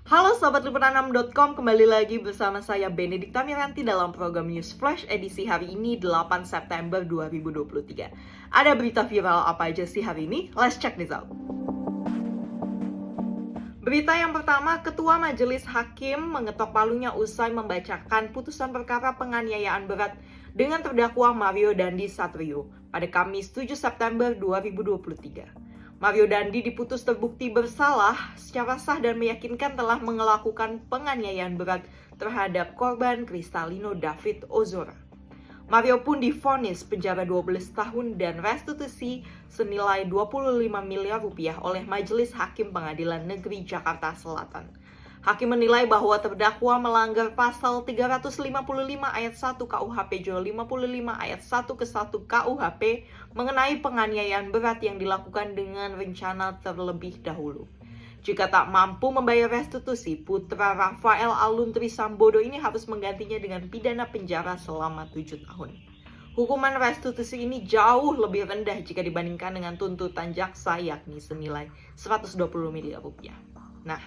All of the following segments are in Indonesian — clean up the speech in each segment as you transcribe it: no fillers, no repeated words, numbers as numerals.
Halo Sobat Liputan6.com, kembali lagi bersama saya Benedikta Miranti dalam program News Flash edisi hari ini 8 September 2023. Ada berita viral apa aja sih hari ini? Let's check this out. Berita yang pertama, Ketua Majelis Hakim mengetok palunya usai membacakan putusan perkara penganiayaan berat dengan terdakwa Mario Dandi Satrio pada Kamis 7 September 2023. Mario Dandi diputus terbukti bersalah secara sah dan meyakinkan telah melakukan penganiayaan berat terhadap korban Kristalino David Ozora. Mario pun divonis penjara 12 tahun dan restitusi senilai 25 miliar rupiah oleh Majelis Hakim Pengadilan Negeri Jakarta Selatan. Hakim menilai bahwa terdakwa melanggar pasal 355 ayat 1 KUHP Junto 55 ayat 1 ke 1 KUHP mengenai penganiayaan berat yang dilakukan dengan rencana terlebih dahulu. Jika tak mampu membayar restitusi, putra Rafael Aluntri Sambodo ini harus menggantinya dengan pidana penjara selama 7 tahun. Hukuman restitusi ini jauh lebih rendah jika dibandingkan dengan tuntutan jaksa yakni senilai 120 miliar rupiah. Nah,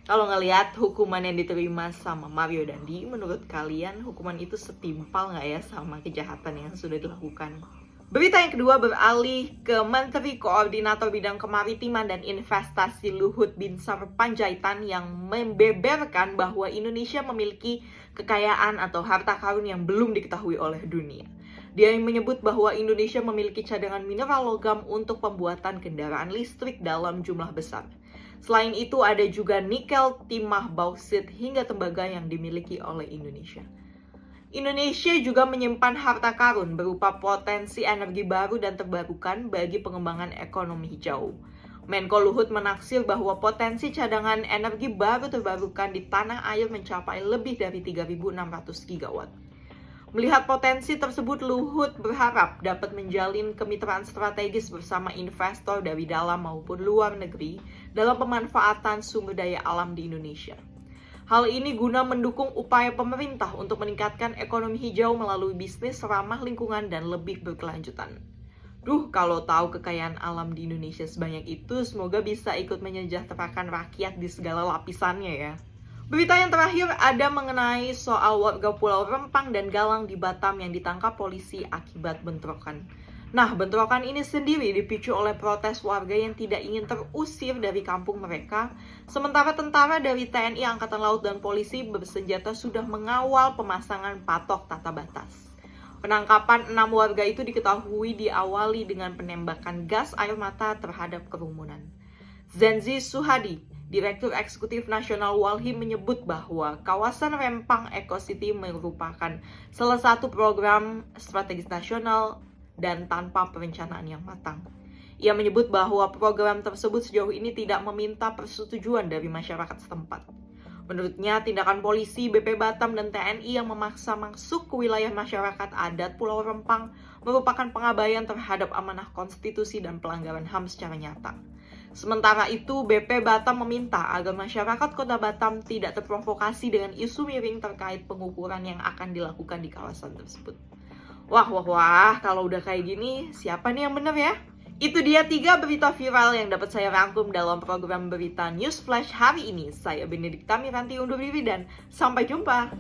kalau ngelihat hukuman yang diterima sama Mario Dandi, menurut kalian hukuman itu setimpal nggak ya sama kejahatan yang sudah dilakukan? Berita yang kedua beralih ke Menteri Koordinator Bidang Kemaritiman dan Investasi Luhut Binsar Panjaitan yang membeberkan bahwa Indonesia memiliki kekayaan atau harta karun yang belum diketahui oleh dunia. Dia menyebut bahwa Indonesia memiliki cadangan mineral logam untuk pembuatan kendaraan listrik dalam jumlah besar. Selain itu ada juga nikel, timah, bauksit, hingga tembaga yang dimiliki oleh Indonesia. Indonesia juga menyimpan harta karun berupa potensi energi baru dan terbarukan bagi pengembangan ekonomi hijau. Menko Luhut menaksir bahwa potensi cadangan energi baru terbarukan di tanah air mencapai lebih dari 3.600 gigawatt. Melihat potensi tersebut, Luhut berharap dapat menjalin kemitraan strategis bersama investor dari dalam maupun luar negeri dalam pemanfaatan sumber daya alam di Indonesia. Hal ini guna mendukung upaya pemerintah untuk meningkatkan ekonomi hijau melalui bisnis ramah lingkungan dan lebih berkelanjutan. Kalau tahu kekayaan alam di Indonesia sebanyak itu, semoga bisa ikut menyejahterakan rakyat di segala lapisannya ya. Berita yang terakhir ada mengenai soal warga Pulau Rempang dan Galang di Batam yang ditangkap polisi akibat bentrokan. Nah, bentrokan ini sendiri dipicu oleh protes warga yang tidak ingin terusir dari kampung mereka, sementara tentara dari TNI Angkatan Laut dan polisi bersenjata sudah mengawal pemasangan patok tata batas. Penangkapan 6 warga itu diketahui diawali dengan penembakan gas air mata terhadap kerumunan. Zenzi Suhadi, Direktur Eksekutif Nasional Walhi, menyebut bahwa kawasan Rempang Eco City merupakan salah satu program strategis nasional dan tanpa perencanaan yang matang. Ia menyebut bahwa program tersebut sejauh ini tidak meminta persetujuan dari masyarakat setempat. Menurutnya, tindakan polisi, BP Batam, dan TNI yang memaksa masuk ke wilayah masyarakat adat Pulau Rempang merupakan pengabaian terhadap amanah konstitusi dan pelanggaran HAM secara nyata. Sementara itu, BP Batam meminta agar masyarakat Kota Batam tidak terprovokasi dengan isu miring terkait pengukuran yang akan dilakukan di kawasan tersebut. Wah, kalau udah kayak gini, siapa nih yang bener ya? Itu dia 3 berita viral yang dapat saya rangkum dalam program berita News Flash hari ini. Saya Benedikta Miranti undur diri dan sampai jumpa.